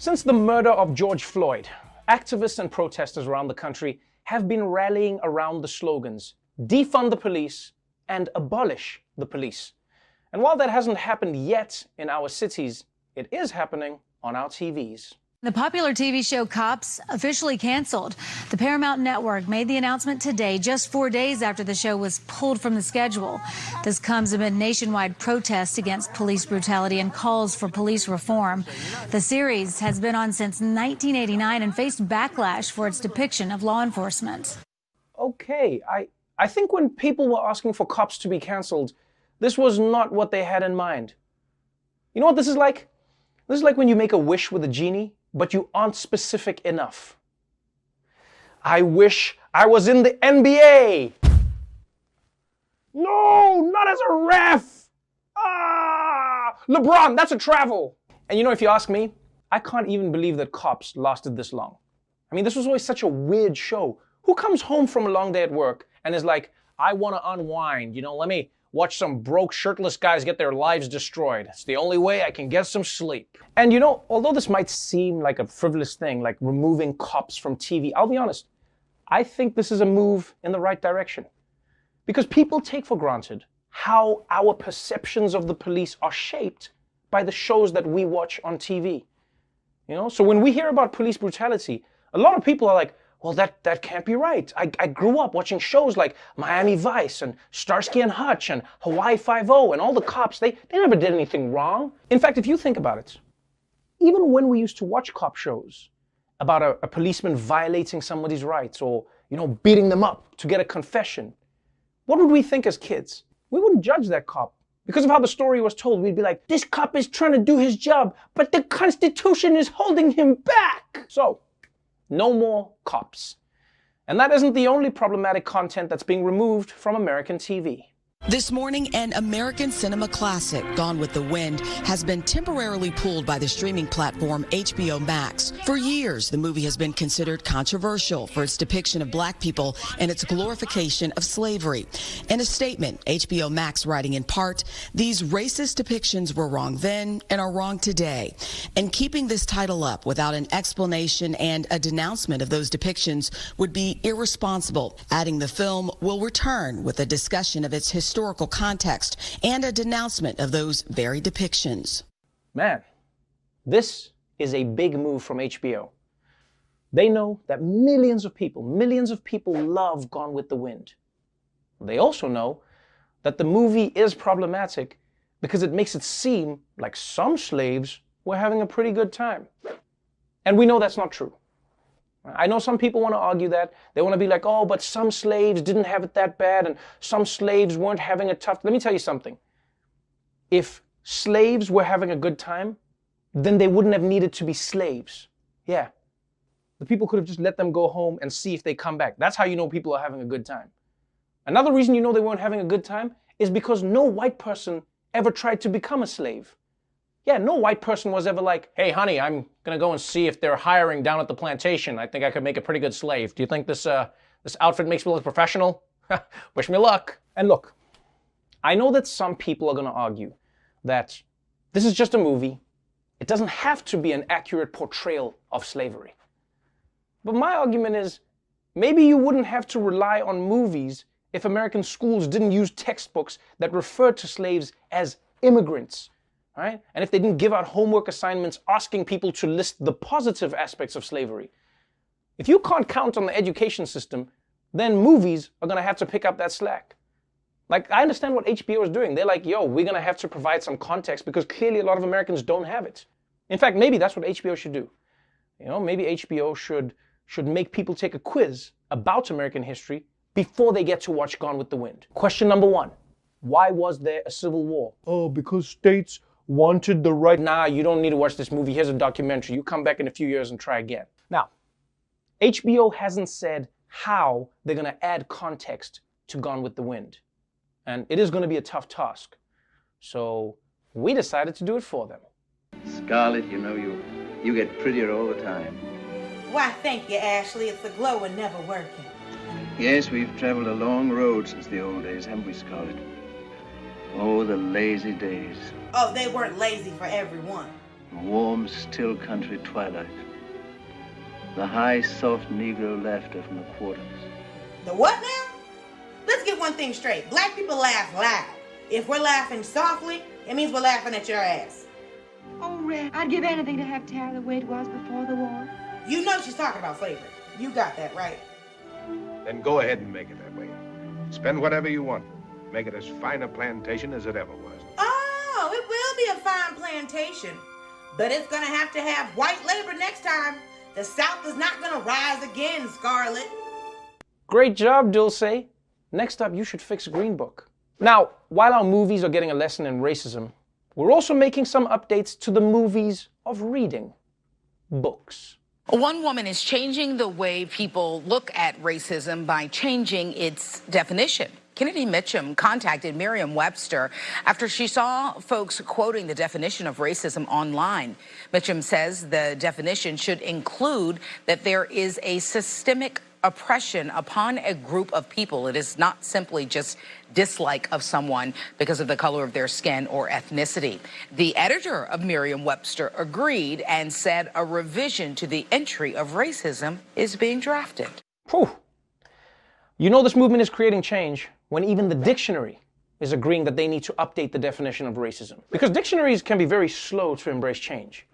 Since the murder of George Floyd, activists and protesters around the country have been rallying around the slogans, defund the police and abolish the police. And while that hasn't happened yet in our cities, it is happening on our TVs. The popular TV show Cops officially canceled. The Paramount Network made the announcement today, just 4 days after the show was pulled from the schedule. This comes amid nationwide protests against police brutality and calls for police reform. The series has been on since 1989 and faced backlash for its depiction of law enforcement. Okay, I think when people were asking for Cops to be canceled, this was not what they had in mind. You know what this is like? This is like when you make a wish with a genie, but you aren't specific enough. I wish I was in the NBA. No, not as a ref. LeBron, that's a travel. And you know, if you ask me, I can't even believe that Cops lasted this long. I mean, this was always such a weird show. Who comes home from a long day at work and is like, I want to unwind, let me watch some broke, shirtless guys get their lives destroyed. It's the only way I can get some sleep. And although this might seem like a frivolous thing, like removing Cops from TV, I'll be honest, I think this is a move in the right direction. Because people take for granted how our perceptions of the police are shaped by the shows that we watch on TV. So when we hear about police brutality, a lot of people are like, well, that can't be right. I grew up watching shows like Miami Vice and Starsky and Hutch and Hawaii Five-0 and all the cops, they never did anything wrong. In fact, if you think about it, even when we used to watch cop shows about a policeman violating somebody's rights or, beating them up to get a confession, what would we think as kids? We wouldn't judge that cop. Because of how the story was told, we'd be like, this cop is trying to do his job, but the Constitution is holding him back. So, no more Cops. And that isn't the only problematic content that's being removed from American TV. This morning, an American cinema classic, Gone with the Wind, has been temporarily pulled by the streaming platform HBO Max. For years, the movie has been considered controversial for its depiction of black people and its glorification of slavery. In a statement, HBO Max writing in part, these racist depictions were wrong then and are wrong today. And keeping this title up without an explanation and a denouncement of those depictions would be irresponsible, adding the film will return with a discussion of its historical context and a denouncement of those very depictions. Man, this is a big move from HBO. They know that millions of people love Gone with the Wind. They also know that the movie is problematic because it makes it seem like some slaves were having a pretty good time. And we know that's not true. I know some people want to argue that. They want to be like, oh, but some slaves didn't have it that bad and some slaves weren't having a tough... Let me tell you something. If slaves were having a good time, then they wouldn't have needed to be slaves. Yeah. The people could have just let them go home and see if they come back. That's how you know people are having a good time. Another reason you know they weren't having a good time is because no white person ever tried to become a slave. Yeah, no white person was ever like, hey, honey, I'm going to go and see if they're hiring down at the plantation. I think I could make a pretty good slave. Do you think this outfit makes me look professional? Wish me luck. And look, I know that some people are going to argue that this is just a movie. It doesn't have to be an accurate portrayal of slavery. But my argument is, maybe you wouldn't have to rely on movies if American schools didn't use textbooks that referred to slaves as immigrants. Right? And if they didn't give out homework assignments asking people to list the positive aspects of slavery. If you can't count on the education system, then movies are going to have to pick up that slack. Like, I understand what HBO is doing. They're like, yo, we're going to have to provide some context because clearly a lot of Americans don't have it. In fact, maybe that's what HBO should do. Maybe HBO should make people take a quiz about American history before they get to watch Gone with the Wind. Question number 1. Why was there a civil war? Oh, because states wanted the right. Nah, you don't need to watch this movie. Here's a documentary. You come back in a few years and try again. Now, HBO hasn't said how they're going to add context to Gone with the Wind. And it is going to be a tough task. So we decided to do it for them. Scarlett, you get prettier all the time. Why, thank you, Ashley. It's the glow and never working. Yes, we've traveled a long road since the old days, haven't we, Scarlett? Oh, the lazy days. Oh, they weren't lazy for everyone. A warm, still country twilight. The high, soft Negro laughter from the quarters. The what now? Let's get one thing straight. Black people laugh loud. If we're laughing softly, it means we're laughing at your ass. Oh, Red, I'd give anything to have Tara the way it was before the war. You know she's talking about slavery. You got that right. Then go ahead and make it that way. Spend whatever you want. Make it as fine a plantation as it ever was. Oh, it will be a fine plantation. But it's gonna have white labor next time. The South is not gonna rise again, Scarlet. Great job, Dulcé. Next up, you should fix Green Book. Now, while our movies are getting a lesson in racism, we're also making some updates to the movies of reading books. One woman is changing the way people look at racism by changing its definition. Kennedy Mitchum contacted Merriam-Webster after she saw folks quoting the definition of racism online. Mitchum says the definition should include that there is a systemic oppression upon a group of people. It is not simply just dislike of someone because of the color of their skin or ethnicity. The editor of Merriam-Webster agreed and said a revision to the entry of racism is being drafted. Whew. You know this movement is creating change when even the dictionary is agreeing that they need to update the definition of racism. Because dictionaries can be very slow to embrace change.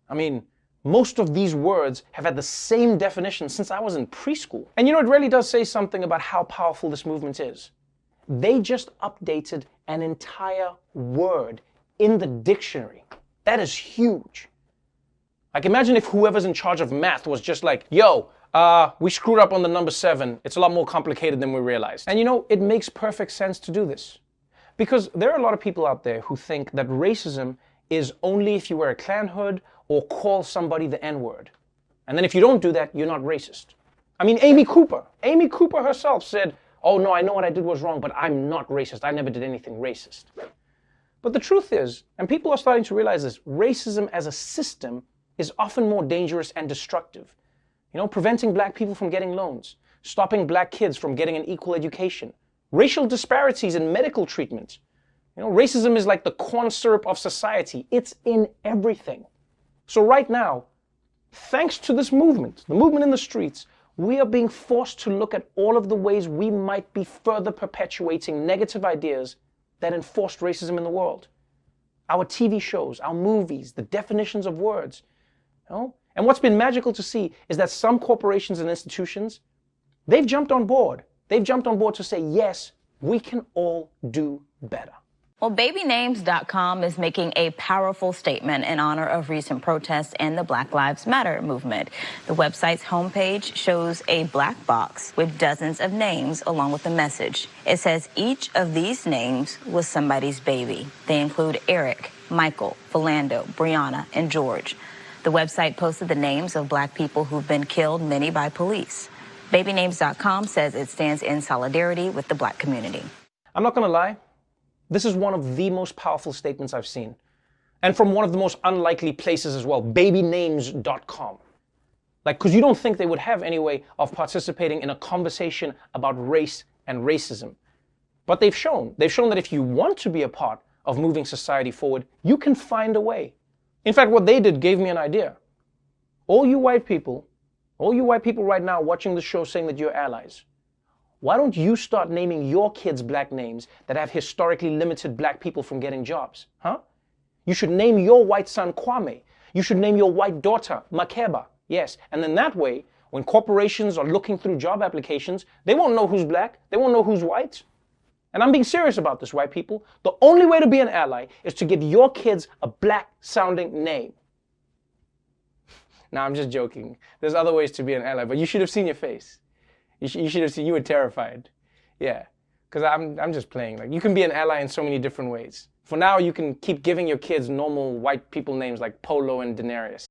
I mean, most of these words have had the same definition since I was in preschool. And you know, it really does say something about how powerful this movement is. They just updated an entire word in the dictionary. That is huge. Like, imagine if whoever's in charge of math was just like, yo, we screwed up on the number 7. It's a lot more complicated than we realized. And you know, it makes perfect sense to do this. Because there are a lot of people out there who think that racism is only if you wear a Klan hood or call somebody the N-word. And then if you don't do that, you're not racist. I mean, Amy Cooper herself said, oh no, I know what I did was wrong, but I'm not racist. I never did anything racist. But the truth is, and people are starting to realize this, racism as a system is often more dangerous and destructive. You know, preventing black people from getting loans, stopping black kids from getting an equal education, racial disparities in medical treatment. You know, racism is like the corn syrup of society. It's in everything. So right now, thanks to this movement, the movement in the streets, we are being forced to look at all of the ways we might be further perpetuating negative ideas that enforced racism in the world. Our TV shows, our movies, the definitions of words. You know? And what's been magical to see is that some corporations and institutions, they've jumped on board. They've jumped on board to say, yes, we can all do better. Well, babynames.com is making a powerful statement in honor of recent protests and the Black Lives Matter movement. The website's homepage shows a black box with dozens of names along with a message. It says each of these names was somebody's baby. They include Eric, Michael, Philando, Brianna, and George. The website posted the names of black people who've been killed, many by police. Babynames.com says it stands in solidarity with the black community. I'm not going to lie. This is one of the most powerful statements I've seen. And from one of the most unlikely places as well, babynames.com. Like, because you don't think they would have any way of participating in a conversation about race and racism. But they've shown that if you want to be a part of moving society forward, you can find a way. In fact, what they did gave me an idea. All you white people right now watching the show saying that you're allies, why don't you start naming your kids black names that have historically limited black people from getting jobs, huh? You should name your white son Kwame. You should name your white daughter Makeba, yes. And then that way, when corporations are looking through job applications, they won't know who's black, they won't know who's white. And I'm being serious about this, white people. The only way to be an ally is to give your kids a black-sounding name. Now, I'm just joking. There's other ways to be an ally, but you should have seen your face. You should have seen, you were terrified. Yeah, because I'm just playing. Like, you can be an ally in so many different ways. For now, you can keep giving your kids normal white people names like Polo and Daenerys.